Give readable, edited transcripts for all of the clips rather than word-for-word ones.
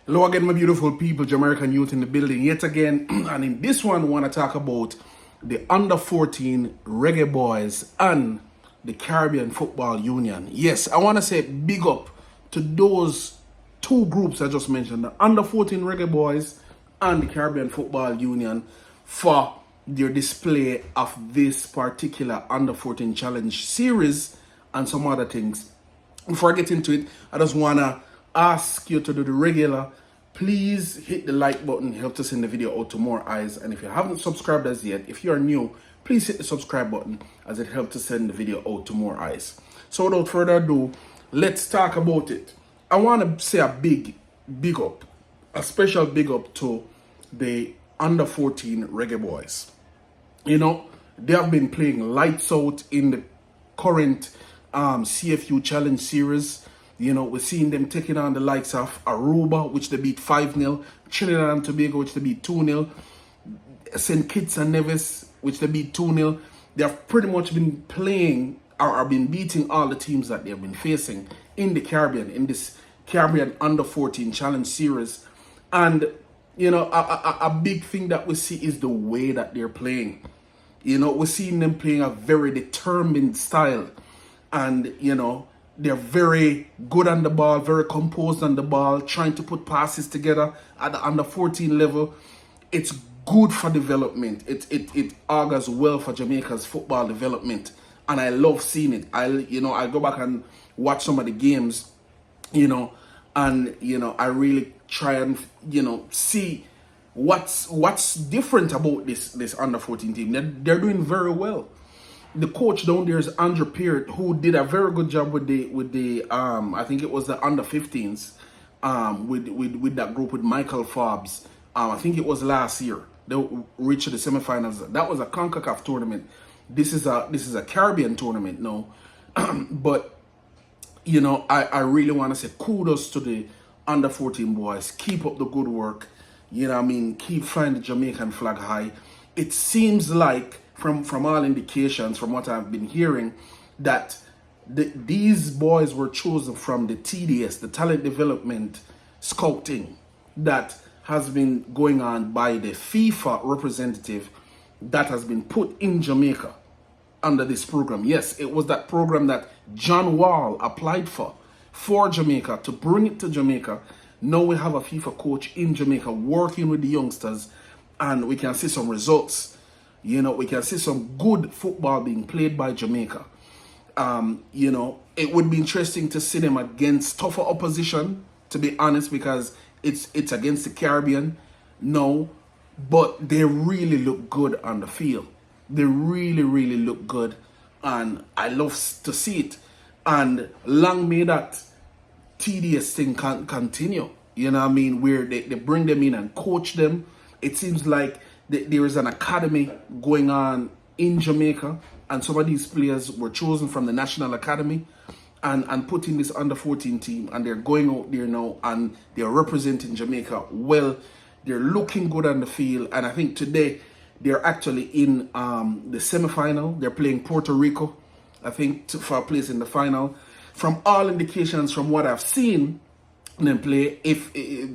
Hello again, my beautiful people, Jamaican youth in the building yet again. And in this one, I want to talk about the under 14 Reggae Boyz and the Caribbean Football Union. Yes, I want to say big up to those two groups I just mentioned, the under 14 Reggae Boyz and the Caribbean Football Union, for their display of this particular under 14 challenge series and some other things. Before I get into it, I just want to ask you to do the regular. Please hit the like button, help us send the video out to more eyes. And if you haven't subscribed as yet, if you are new, please hit the subscribe button, as it helps to send the video out to more eyes. So without further ado, let's talk about it. I want to say a big up, a special big up to the under 14 Reggae Boyz. You know, they have been playing lights out in the current CFU Challenge Series. You know, we're seeing them taking on the likes of Aruba, which they beat 5-0, Trinidad and Tobago, which they beat 2-0, St. Kitts and Nevis, which they beat 2-0. They have pretty much been playing or been beating all the teams that they've been facing in the Caribbean, in this Caribbean Under 14 Challenge Series. And, you know, a big thing that we see is the way that they're playing. You know, we're seeing them playing a very determined style. And, you know, they're very good on the ball, very composed on the ball, trying to put passes together at the under 14 level. It's good for development. It augurs well for Jamaica's football development. And I love seeing it. I go back and watch some of the games, and, I really try and, see what's different about this under 14 team. They're doing very well. The coach down there is Andrew Peart, who did a very good job with the I think it was the under 15s, with that group with Michael Forbes. I think it was last year. They reached the semifinals. That was a CONCACAF tournament. This is a Caribbean tournament now. But I really want to say kudos to the under 14 boys. Keep up the good work. Keep flying the Jamaican flag high. It seems like, from all indications, from what I've been hearing, that these boys were chosen from the TDS, the talent development scouting that has been going on by the FIFA representative that has been put in Jamaica under this program. Yes, it was that program that John Wall applied for Jamaica, to bring it to Jamaica. Now we have a FIFA coach in Jamaica working with the youngsters, and we can see some results. We can see some good football being played by Jamaica. It would be interesting to see them against tougher opposition, to be honest, because it's against the Caribbean. No, but they really look good on the field. They really, really look good, and I love to see it. And long may that TDS thing continue. Where they bring them in and coach them. It seems like there is an academy going on in Jamaica, and some of these players were chosen from the National Academy and put in this under 14 team, and they're going out there now and they're representing Jamaica well. They're looking good on the field, and I think today they're actually in the semi-final. They're playing Puerto Rico, I think, for a place in the final. From all indications, from what I've seen them play,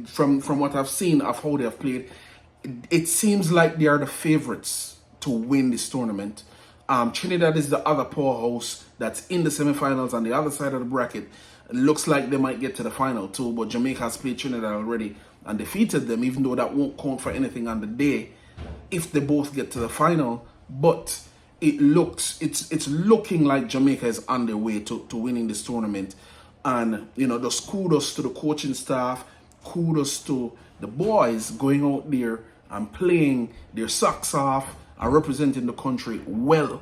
from what I've seen of how they have played, it seems like they are the favorites to win this tournament. Trinidad is the other powerhouse that's in the semifinals on the other side of the bracket. It looks like they might get to the final too, but Jamaica has played Trinidad already and defeated them, even though that won't count for anything on the day if they both get to the final. But it's looking like Jamaica is on their way to winning this tournament. And just kudos to the coaching staff, kudos to the boys going out there and playing their socks off and representing the country well,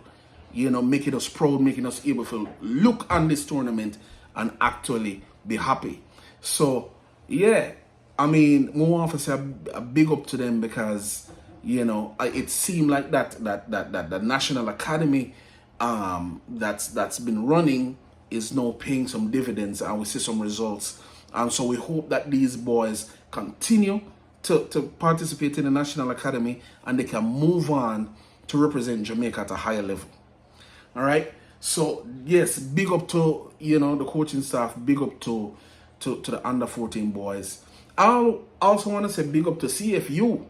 making us proud, making us able to look on this tournament and actually be happy. So, yeah, more want to say a big up to them, because, it seemed like that the National Academy that's been running is now paying some dividends, and we see some results. And so we hope that these boys continue to participate in the National Academy, and they can move on to represent Jamaica at a higher level. All right. So yes, big up to the coaching staff. Big up to to the under 14 boys. I also want to say big up to CFU,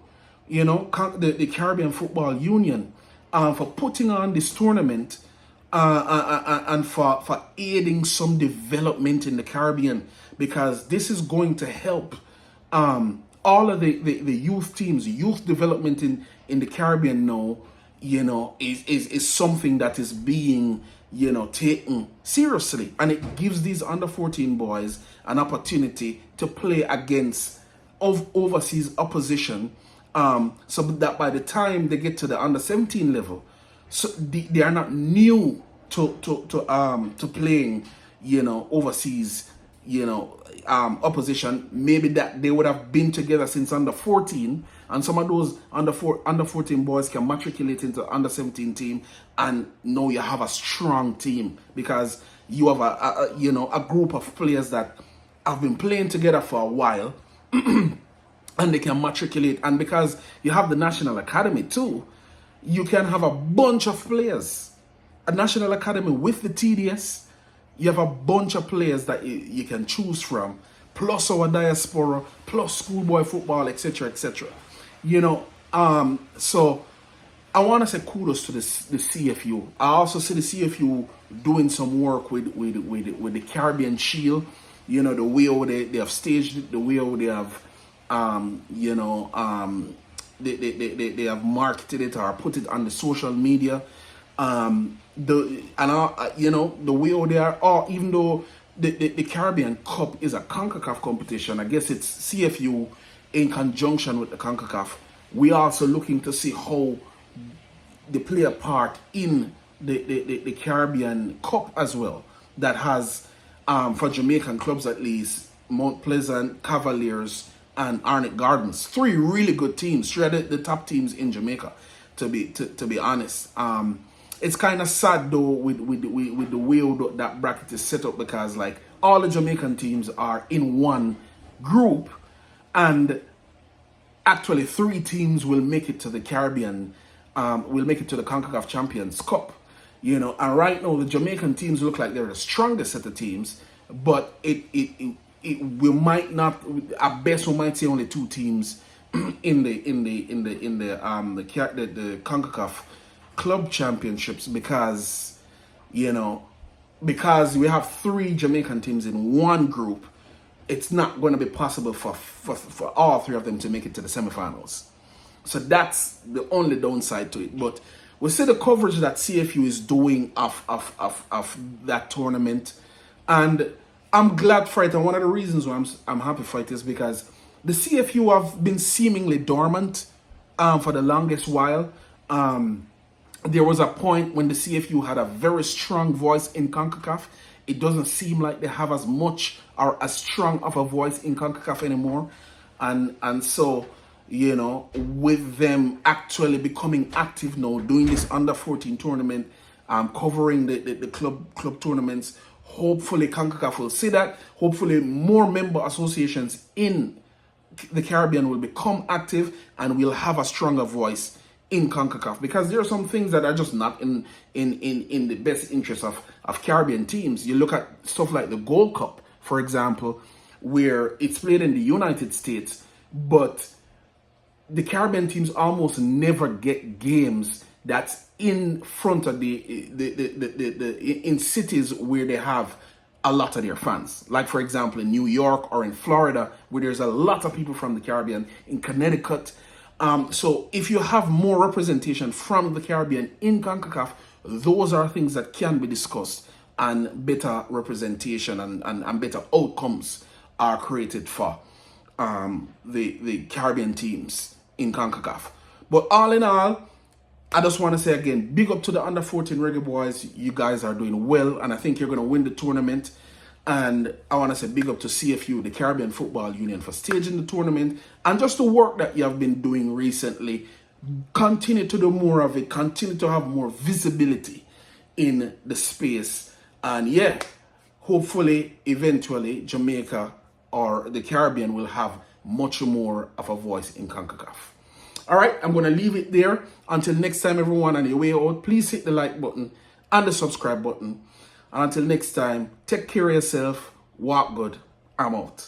you know, the Caribbean Football Union, for putting on this tournament, and for aiding some development in the Caribbean, because this is going to help all of the youth teams. Youth development in the Caribbean now, you know, is something that is being, you know, taken seriously, and it gives these under 14 boys an opportunity to play against overseas opposition, so that by the time they get to the under 17 level, so they are not new to playing, you know, overseas, you know, opposition. Maybe that they would have been together since under 14, and some of those under 14 boys can matriculate into under 17 team, and now you have a strong team because you have a you know, a group of players that have been playing together for a while, and they can matriculate. And because you have the National Academy too, you can have a bunch of players. A National Academy with the TDS, you have a bunch of players that you can choose from, plus our diaspora, plus schoolboy football, etc., etc. You know, so I want to say kudos to the CFU. I also see the CFU doing some work with the Caribbean Shield. You know, the way how they have staged it, the way how they have, you know, they have marketed it or put it on the social media. You know, the way how they are, or even though the Caribbean Cup is a CONCACAF competition, I guess it's CFU in conjunction with the CONCACAF. We are also looking to see how they play a part in the Caribbean Cup as well, that has, for Jamaican clubs at least, Mount Pleasant, Cavaliers, and Arnett Gardens. 3 really good teams, 3 of the top teams in Jamaica, to be honest. It's kind of sad though with the way that bracket is set up, because like all the Jamaican teams are in one group, and actually 3 teams will make it to the Caribbean, will make it to the CONCACAF Champions Cup. You know, and right now the Jamaican teams look like they're the strongest set of teams, but we might not, at best we might see only 2 teams in the CONCACAF Club Championships, because, you know, because we have 3 Jamaican teams in one group. It's not going to be possible for all 3 of them to make it to the semifinals. So that's the only downside to it. But we see the coverage that CFU is doing of that tournament, and I'm glad for it. And one of the reasons why I'm happy for it is because the CFU have been seemingly dormant for the longest while. There was a point when the CFU had a very strong voice in CONCACAF. It doesn't seem like they have as much or as strong of a voice in CONCACAF anymore. And so, you know, with them actually becoming active now, doing this under 14 tournament, covering the club tournaments, hopefully CONCACAF will see that. Hopefully more member associations in the Caribbean will become active, and we'll have a stronger voice in CONCACAF, because there are some things that are just not in the best interest of Caribbean teams. You look at stuff like the Gold Cup, for example, where it's played in the United States, but the Caribbean teams almost never get games that's in front of in cities where they have a lot of their fans. Like, for example, in New York or in Florida, where there's a lot of people from the Caribbean, in Connecticut. So if you have more representation from the Caribbean in CONCACAF, those are things that can be discussed, and better representation and better outcomes are created for the Caribbean teams in CONCACAF. But all in all, I just want to say again, big up to the under 14 Reggae Boyz. You guys are doing well, and I think you're going to win the tournament. And I want to say big up to CFU, the Caribbean Football Union, for staging the tournament, and just the work that you have been doing recently. Continue to do more of it. Continue to have more visibility in the space. And yeah, hopefully, eventually, Jamaica or the Caribbean will have much more of a voice in CONCACAF. All right, I'm going to leave it there. Until next time, everyone, on your way out, please hit the like button and the subscribe button. And until next time, take care of yourself, walk good, I'm out.